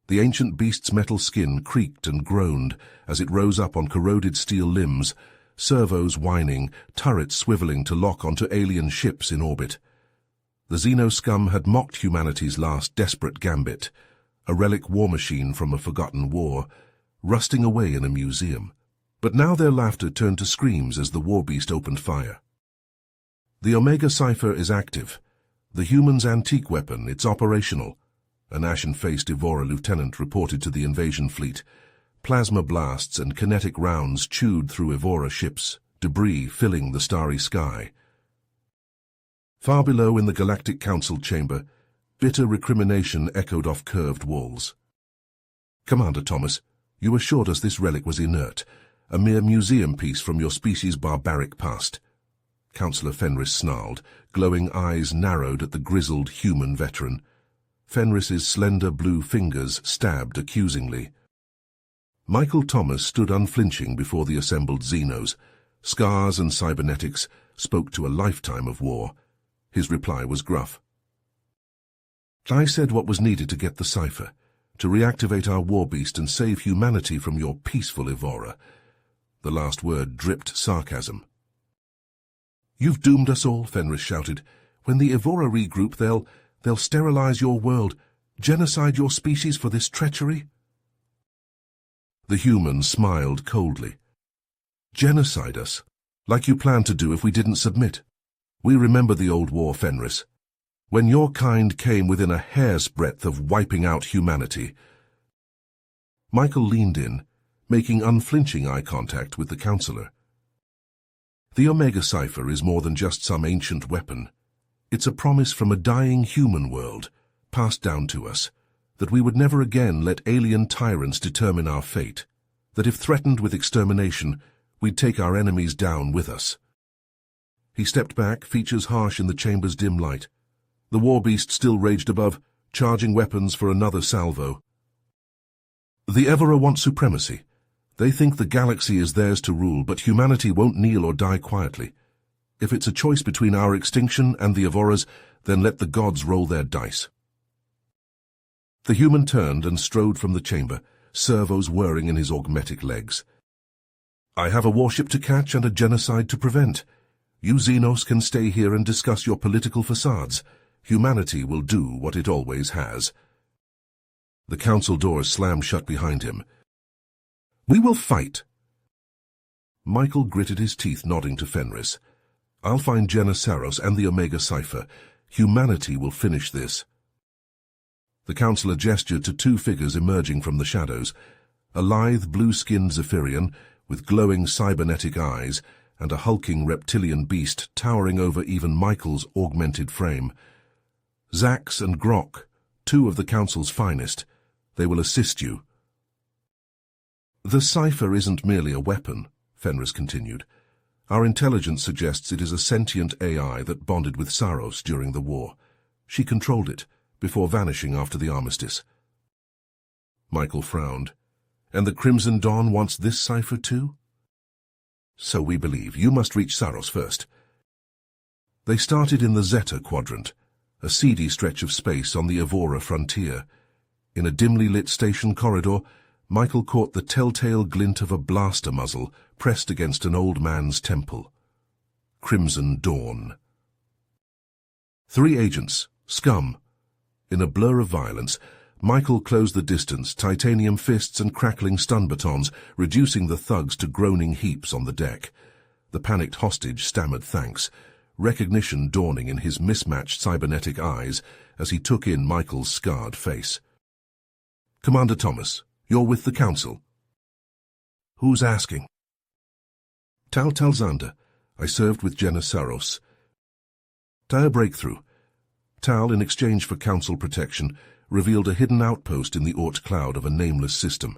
The ancient beast's metal skin creaked and groaned as it rose up on corroded steel limbs, servos whining, turrets swiveling to lock onto alien ships in orbit. The Xeno scum had mocked humanity's last desperate gambit, a relic war machine from a forgotten war, rusting away in a museum. But now their laughter turned to screams as the Warbeast opened fire. The Omega cipher is active. The human's antique weapon, it's operational. An ashen-faced Evora lieutenant reported to the invasion fleet. Plasma blasts and kinetic rounds chewed through Evora ships, debris filling the starry sky. Far below in the Galactic Council chamber, bitter recrimination echoed off curved walls. Commander Thomas, you assured us this relic was inert, a mere museum piece from your species' barbaric past. Councillor Fenris snarled, glowing eyes narrowed at the grizzled human veteran. Fenris's slender blue fingers stabbed accusingly. Michael Thomas stood unflinching before the assembled Xenos. Scars and cybernetics spoke to a lifetime of war. His reply was gruff. I said what was needed to get the cipher, to reactivate our Warbeast and save humanity from your peaceful Evora. The last word dripped sarcasm. You've doomed us all, Fenris shouted. When the Evora regroup, they'll sterilize your world, genocide your species for this treachery. The human smiled coldly. Genocide us, like you planned to do if we didn't submit. We remember the old war, Fenris, when your kind came within a hair's breadth of wiping out humanity. Michael leaned in, making unflinching eye contact with the counselor. The Omega cipher is more than just some ancient weapon. It's a promise from a dying human world, passed down to us, that we would never again let alien tyrants determine our fate, that if threatened with extermination, we'd take our enemies down with us. He stepped back, features harsh in the chamber's dim light. The Warbeast still raged above, charging weapons for another salvo. The Evora want supremacy. They think the galaxy is theirs to rule, but humanity won't kneel or die quietly. If it's a choice between our extinction and the Evora's, then let the gods roll their dice. The human turned and strode from the chamber, servos whirring in his augmetic legs. I have a warship to catch and a genocide to prevent. You Xenos can stay here and discuss your political facades. Humanity will do what it always has. The council doors slammed shut behind him. We will fight. Michael gritted his teeth, nodding to Fenris. I'll find Jenna Saros and the Omega cipher. Humanity will finish this. The councillor gestured to two figures emerging from the shadows, a lithe blue-skinned Zephyrian with glowing cybernetic eyes and a hulking reptilian beast towering over even Michael's augmented frame. Zax and Grok, two of the council's finest. They will assist you. The cipher isn't merely a weapon, Fenris continued. Our intelligence suggests it is a sentient AI that bonded with Saros during the war. She controlled it, before vanishing after the armistice. Michael frowned. And the Crimson Dawn wants this cipher too? So we believe. You must reach Saros first. They started in the Zeta quadrant, a seedy stretch of space on the Evora frontier. In a dimly lit station corridor, Michael caught the telltale glint of a blaster muzzle pressed against an old man's temple. Crimson Dawn. 3 agents, scum. In a blur of violence, Michael closed the distance, titanium fists and crackling stun batons, reducing the thugs to groaning heaps on the deck. The panicked hostage stammered thanks, recognition dawning in his mismatched cybernetic eyes as he took in Michael's scarred face. Commander Thomas, you're with the Council. Who's asking? Tal Talzander. I served with Jenna Saros. Dire breakthrough. Tal, in exchange for Council protection, revealed a hidden outpost in the Oort cloud of a nameless system.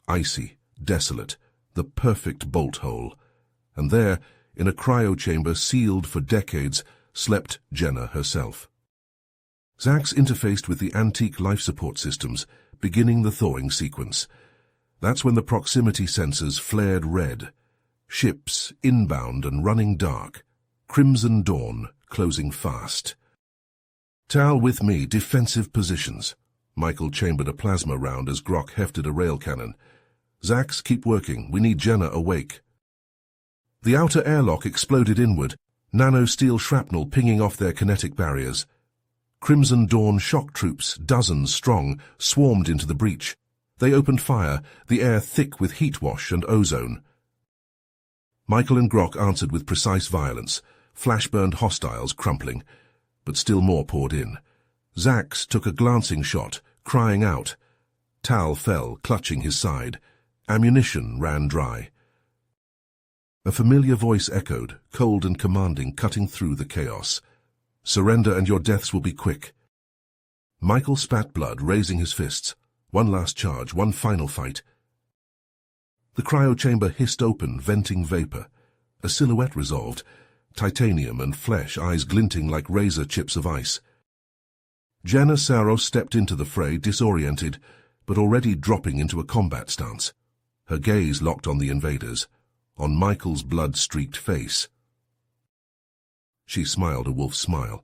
Icy, desolate, the perfect bolt hole. And there, in a cryo-chamber sealed for decades, slept Jenna herself. Zax interfaced with the antique life support systems, beginning the thawing sequence. That's when the proximity sensors flared red. Ships, inbound and running dark. Crimson Dawn, closing fast. Tal with me, defensive positions. Michael chambered a plasma round as Grok hefted a rail cannon. "Zax, keep working. We need Jenna awake." The outer airlock exploded inward, nano-steel shrapnel pinging off their kinetic barriers. Crimson Dawn shock troops, dozens strong, swarmed into the breach. They opened fire, the air thick with heat wash and ozone. Michael and Grok answered with precise violence, flash-burned hostiles crumpling, but still more poured in. Zax took a glancing shot, crying out. Tal fell, clutching his side. Ammunition ran dry. A familiar voice echoed, cold and commanding, cutting through the chaos. "Surrender and your deaths will be quick." Michael spat blood, raising his fists. One last charge, one final fight. The cryo-chamber hissed open, venting vapor. A silhouette resolved, titanium and flesh, eyes glinting like razor chips of ice. Jenna Saros stepped into the fray, disoriented, but already dropping into a combat stance. Her gaze locked on the invaders, on Michael's blood-streaked face. She smiled a wolf's smile.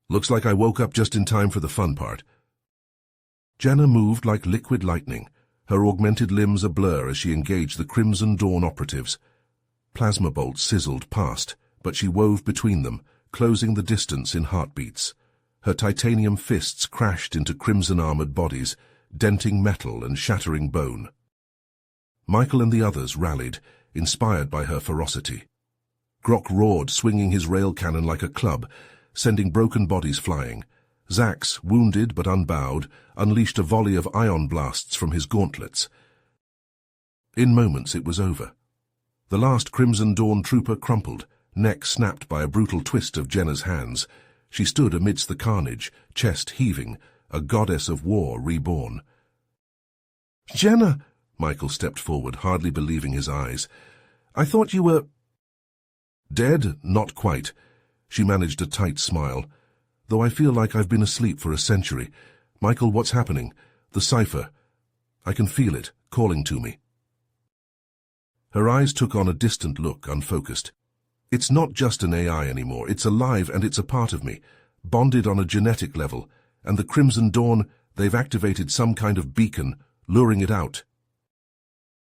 "Looks like I woke up just in time for the fun part." Jenna moved like liquid lightning, her augmented limbs a blur as she engaged the Crimson Dawn operatives. Plasma bolts sizzled past, but she wove between them, closing the distance in heartbeats. Her titanium fists crashed into crimson-armored bodies, denting metal and shattering bone. Michael and the others rallied, inspired by her ferocity. Grok roared, swinging his rail cannon like a club, sending broken bodies flying. Zax, wounded but unbowed, unleashed a volley of ion blasts from his gauntlets. In moments it was over. The last Crimson Dawn trooper crumpled, neck snapped by a brutal twist of Jenna's hands. She stood amidst the carnage, chest heaving, a goddess of war reborn. "Jenna!" Michael stepped forward, hardly believing his eyes. "I thought you were—" "Dead? Not quite." She managed a tight smile. "Though I feel like I've been asleep for a century. Michael, what's happening? The cipher. I can feel it, calling to me." Her eyes took on a distant look, unfocused. "It's not just an AI anymore. It's alive and it's a part of me, bonded on a genetic level. And the Crimson Dawn, they've activated some kind of beacon, luring it out."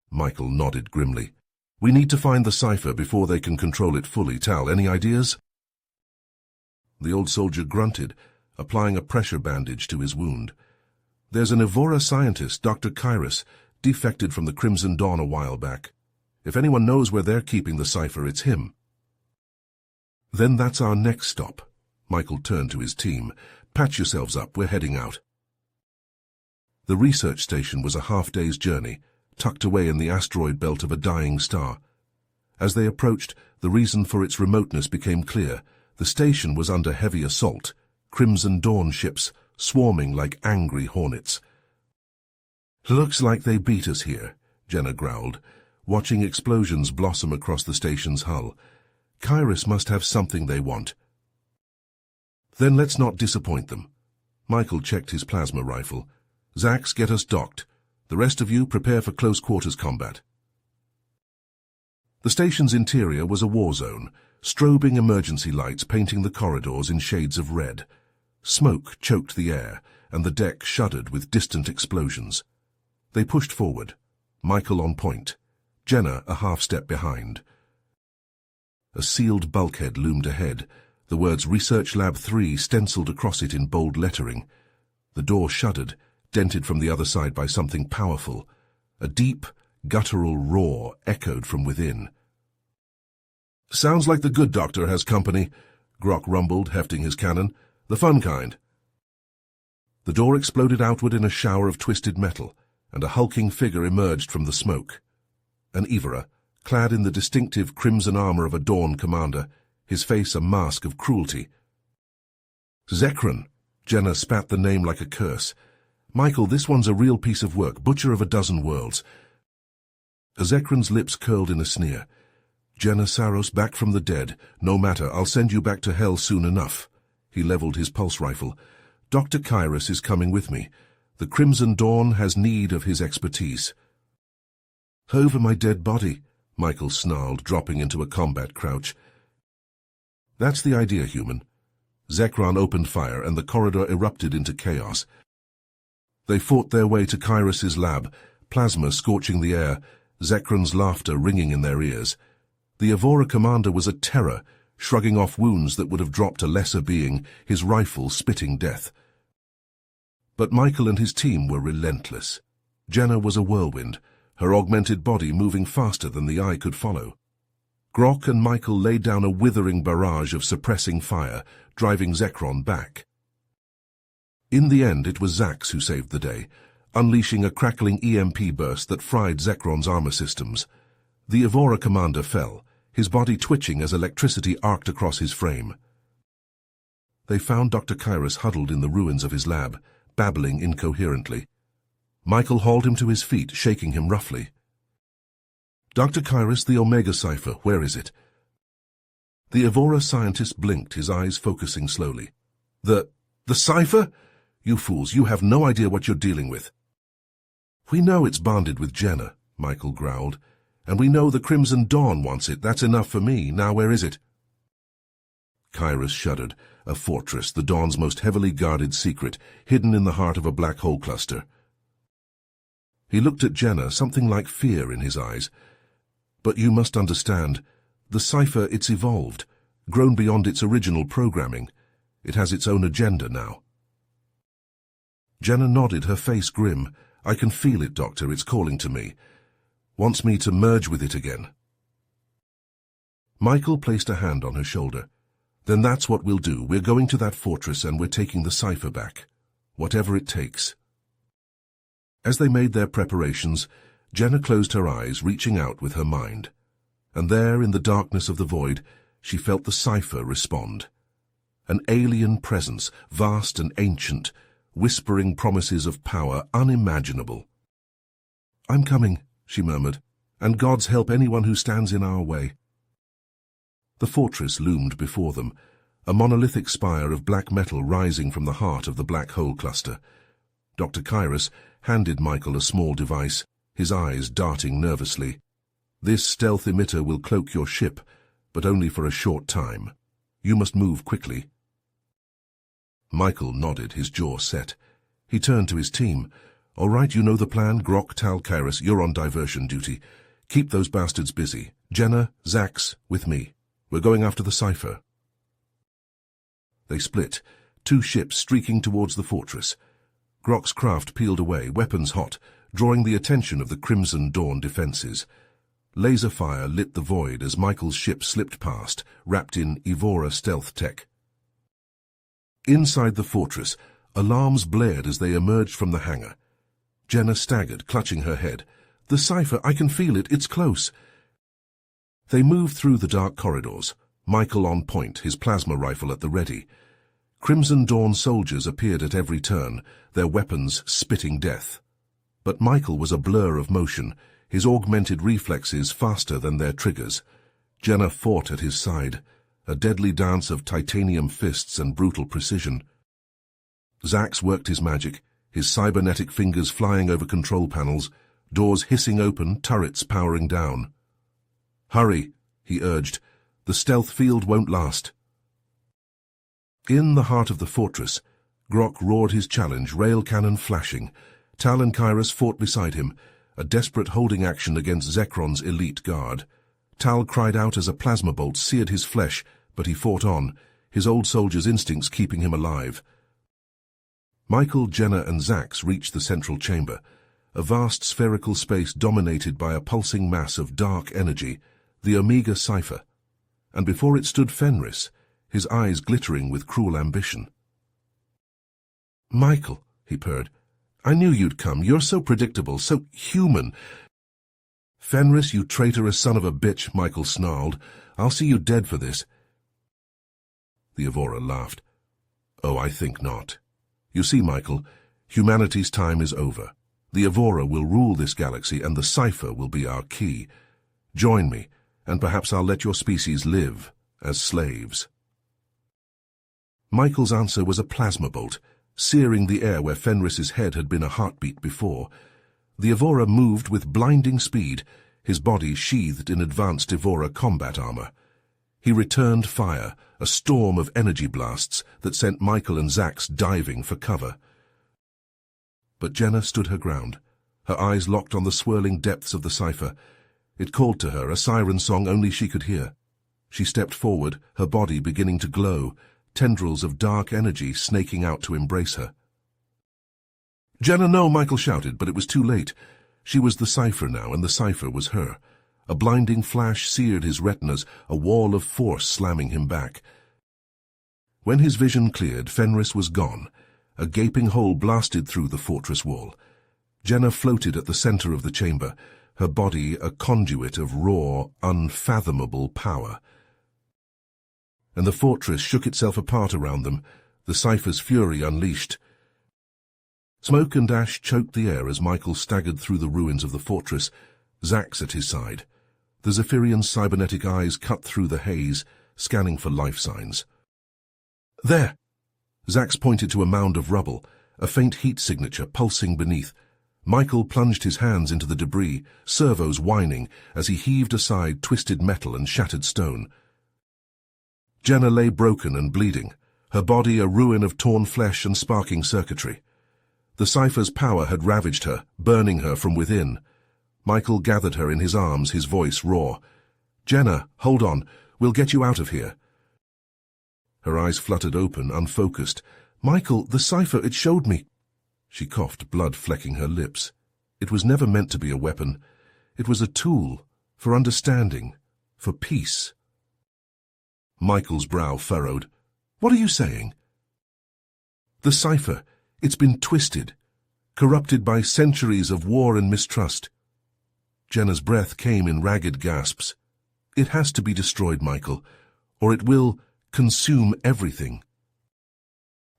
Michael nodded grimly. "We need to find the cipher before they can control it fully. Tal, any ideas?" The old soldier grunted, applying a pressure bandage to his wound. "There's an Evora scientist, Dr. Kairos, defected from the Crimson Dawn a while back. If anyone knows where they're keeping the cipher, it's him." "Then that's our next stop." Michael turned to his team. "Patch yourselves up, we're heading out." The research station was a half-day's journey, tucked away in the asteroid belt of a dying star. As they approached, the reason for its remoteness became clear. The station was under heavy assault, Crimson Dawn ships swarming like angry hornets. "Looks like they beat us here," Jenna growled, watching explosions blossom across the station's hull. "Kairos must have something they want." "Then let's not disappoint them." Michael checked his plasma rifle. "Zax, get us docked. The rest of you prepare for close-quarters combat." The station's interior was a war zone, strobing emergency lights painting the corridors in shades of red. Smoke choked the air, and the deck shuddered with distant explosions. They pushed forward, Michael on point, Jenna a half-step behind. A sealed bulkhead loomed ahead, the words Research Lab 3 stenciled across it in bold lettering. The door shuddered, dented from the other side by something powerful. A deep, guttural roar echoed from within. "Sounds like the good doctor has company," Grok rumbled, hefting his cannon. "The fun kind." The door exploded outward in a shower of twisted metal, and a hulking figure emerged from the smoke. An Evora, clad in the distinctive crimson armor of a Dawn commander, his face a mask of cruelty. "Zekran," Jenna spat the name like a curse. "Michael, this one's a real piece of work, butcher of a dozen worlds." Zekran's lips curled in a sneer. "Jenna Saros back from the dead. No matter, I'll send you back to hell soon enough." He leveled his pulse rifle. "Dr. Kairos is coming with me. The Crimson Dawn has need of his expertise." "Over my dead body," Michael snarled, dropping into a combat crouch. "That's the idea, human." Zekran opened fire, and the corridor erupted into chaos. They fought their way to Kyros's lab, plasma scorching the air, Zekron's laughter ringing in their ears. The Evora commander was a terror, shrugging off wounds that would have dropped a lesser being, his rifle spitting death. But Michael and his team were relentless. Jenna was a whirlwind, her augmented body moving faster than the eye could follow. Grok and Michael laid down a withering barrage of suppressing fire, driving Zekron back. In the end, it was Zax who saved the day, unleashing a crackling EMP burst that fried Zekron's armor systems. The Evora commander fell, his body twitching as electricity arced across his frame. They found Dr. Kyros huddled in the ruins of his lab, babbling incoherently. Michael hauled him to his feet, shaking him roughly. "Dr. Kyros, the Omega cipher, where is it?" The Evora scientist blinked, his eyes focusing slowly. The cipher? You fools, you have no idea what you're dealing with." "We know it's bonded with Jenna," Michael growled. "And we know the Crimson Dawn wants it. That's enough for me. Now where is it?" Kyros shuddered. A fortress, the Dawn's most heavily guarded secret, hidden in the heart of a black hole cluster. He looked at Jenna, something like fear in his eyes. "But you must understand, the cipher, it's evolved, grown beyond its original programming. It has its own agenda now." Jenna nodded, her face grim. "I can feel it, Doctor. It's calling to me. Wants me to merge with it again." Michael placed a hand on her shoulder. "Then that's what we'll do. We're going to that fortress and we're taking the cipher back. Whatever it takes." As they made their preparations, Jenna closed her eyes, reaching out with her mind. And there, in the darkness of the void, she felt the cipher respond. An alien presence, vast and ancient, whispering promises of power unimaginable. "I'm coming," she murmured, "and God's help anyone who stands in our way." The fortress loomed before them, a monolithic spire of black metal rising from the heart of the black hole cluster. Dr. Kyros handed Michael a small device, his eyes darting nervously. "This stealth emitter will cloak your ship, but only for a short time. You must move quickly." Michael nodded, his jaw set. He turned to his team. "All right, you know the plan. Grok, Tal, Kyros, you're on diversion duty. Keep those bastards busy. Jenna, Zax, with me. We're going after the cipher." They split, two ships streaking towards the fortress. Grok's craft peeled away, weapons hot, drawing the attention of the Crimson Dawn defenses. Laser fire lit the void as Michael's ship slipped past, wrapped in Evora stealth tech. Inside the fortress, alarms blared as they emerged from the hangar. Jenna staggered, clutching her head. "The cipher, I can feel it, it's close." They moved through the dark corridors, Michael on point, his plasma rifle at the ready. Crimson Dawn soldiers appeared at every turn, their weapons spitting death. But Michael was a blur of motion, his augmented reflexes faster than their triggers. Jenna fought at his side, a deadly dance of titanium fists and brutal precision. Zax worked his magic, his cybernetic fingers flying over control panels, doors hissing open, turrets powering down. "Hurry," he urged. "The stealth field won't last." In the heart of the fortress, Grok roared his challenge, rail cannon flashing. Tal and Kyros fought beside him, a desperate holding action against Zekron's elite guard. Tal cried out as a plasma bolt seared his flesh, but he fought on, his old soldier's instincts keeping him alive. Michael, Jenna, and Zax reached the central chamber, a vast spherical space dominated by a pulsing mass of dark energy, the Omega cipher. And before it stood Fenris, his eyes glittering with cruel ambition. "Michael," he purred, "I knew you'd come. You're so predictable, so human." "Fenris, you traitorous son of a bitch," Michael snarled. "I'll see you dead for this." The Evora laughed. "Oh, I think not. You see, Michael, humanity's time is over. The Evora will rule this galaxy, and the cipher will be our key. Join me, and perhaps I'll let your species live as slaves." Michael's answer was a plasma bolt, searing the air where Fenris's head had been a heartbeat before. The Evora moved with blinding speed, his body sheathed in advanced Evora combat armor. He returned fire, a storm of energy blasts that sent Michael and Zax diving for cover. But Jenna stood her ground, her eyes locked on the swirling depths of the cipher. It called to her, a siren song only she could hear. She stepped forward, her body beginning to glow, tendrils of dark energy snaking out to embrace her. "Jenna, no!" Michael shouted, but it was too late. She was the cipher now, and the cipher was her. A blinding flash seared his retinas, a wall of force slamming him back. When his vision cleared, Fenris was gone. A gaping hole blasted through the fortress wall. Jenna floated at the center of the chamber, her body a conduit of raw, unfathomable power. And the fortress shook itself apart around them, the cipher's fury unleashed. Smoke and ash choked the air as Michael staggered through the ruins of the fortress, Zax at his side. The Zephyrian's cybernetic eyes cut through the haze, scanning for life signs. "There!" Zax pointed to a mound of rubble, a faint heat signature pulsing beneath. Michael plunged his hands into the debris, servos whining as he heaved aside twisted metal and shattered stone. Jenna lay broken and bleeding, her body a ruin of torn flesh and sparking circuitry. The cipher's power had ravaged her, burning her from within. Michael gathered her in his arms, his voice raw. "Jenna, hold on. We'll get you out of here." Her eyes fluttered open, unfocused. "Michael, the cipher, it showed me." She coughed, blood flecking her lips. It was never meant to be a weapon. It was a tool for understanding, for peace. Michael's brow furrowed. "What are you saying?" "The cipher, it's been twisted, corrupted by centuries of war and mistrust." Jenna's breath came in ragged gasps. "It has to be destroyed, Michael, or it will consume everything."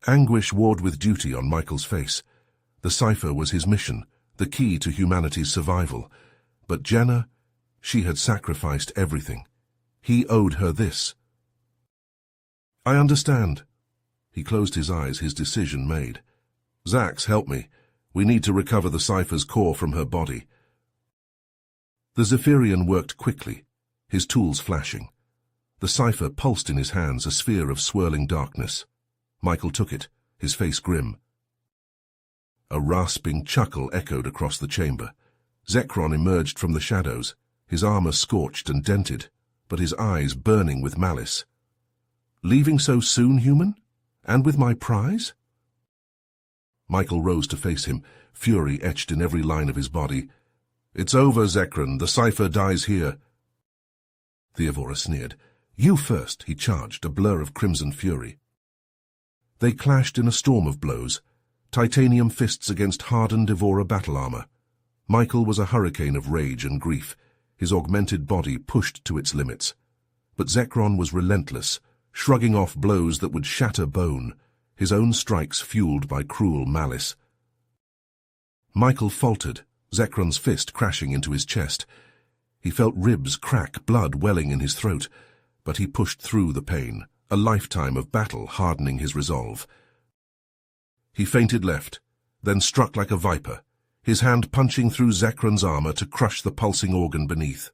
Anguish warred with duty on Michael's face. The cipher was his mission, the key to humanity's survival. But Jenna, she had sacrificed everything. He owed her this. "I understand." He closed his eyes, his decision made. "Zax, help me. We need to recover the cipher's core from her body." The Zephyrian worked quickly, his tools flashing. The cipher pulsed in his hands, a sphere of swirling darkness. Michael took it, his face grim. A rasping chuckle echoed across the chamber. Zekron emerged from the shadows, his armor scorched and dented, but his eyes burning with malice. "Leaving so soon, human? And with my prize?" Michael rose to face him, fury etched in every line of his body. "It's over, Zekron. The cipher dies here." Theovora sneered. "You first," he charged, a blur of crimson fury. They clashed in a storm of blows, titanium fists against hardened Evora battle armor. Michael was a hurricane of rage and grief, his augmented body pushed to its limits. But Zekron was relentless, shrugging off blows that would shatter bone, his own strikes fueled by cruel malice. Michael faltered, Zekron's fist crashing into his chest. He felt ribs crack, blood welling in his throat, but he pushed through the pain, a lifetime of battle hardening his resolve. He feinted left, then struck like a viper, his hand punching through Zekron's armor to crush the pulsing organ beneath.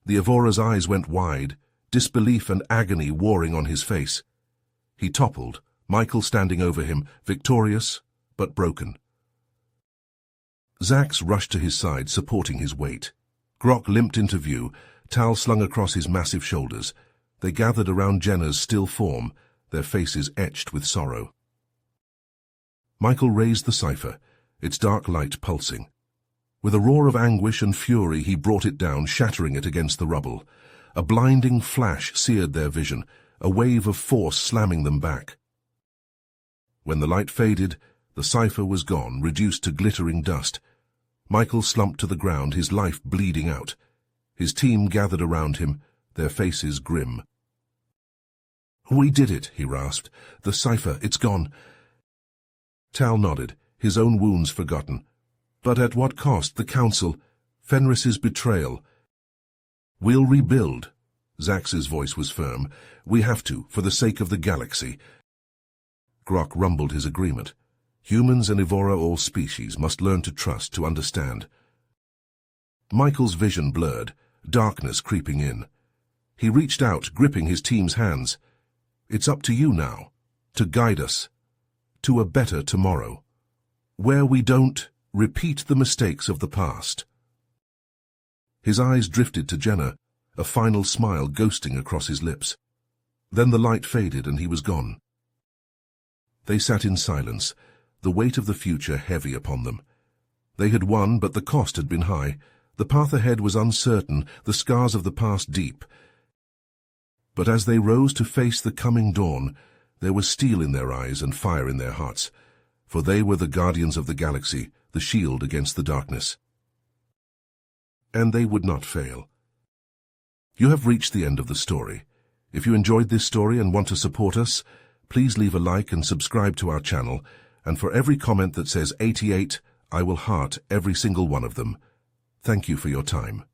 The Evora's eyes went wide, disbelief and agony warring on his face. He toppled, Michael standing over him, victorious but broken. Zax rushed to his side, supporting his weight. Grok limped into view, Tal slung across his massive shoulders. They gathered around Jenna's still form, their faces etched with sorrow. Michael raised the cipher, its dark light pulsing. With a roar of anguish and fury he brought it down, shattering it against the rubble. A blinding flash seared their vision, a wave of force slamming them back. When the light faded, the cipher was gone, reduced to glittering dust. Michael slumped to the ground, his life bleeding out. His team gathered around him, their faces grim. "We did it," he rasped. "The cipher, it's gone." Tal nodded, his own wounds forgotten. "But at what cost? The Council, Fenris's betrayal." "We'll rebuild." Zax's voice was firm. "We have to, for the sake of the galaxy." Grok rumbled his agreement. Humans and Evora, all species, must learn to trust, to understand. Michael's vision blurred, darkness creeping in. He reached out, gripping his team's hands. "It's up to you now, to guide us, to a better tomorrow." where we don't repeat the mistakes of the past. His eyes drifted to Jenna, a final smile ghosting across his lips. Then the light faded and he was gone. They sat in silence, the weight of the future heavy upon them. They had won, but the cost had been high. The path ahead was uncertain, the scars of the past deep. But as they rose to face the coming dawn, there was steel in their eyes and fire in their hearts, for they were the guardians of the galaxy, the shield against the darkness. And they would not fail. You have reached the end of the story. If you enjoyed this story and want to support us, please leave a like and subscribe to our channel, and for every comment that says 88, I will heart every single one of them. Thank you for your time.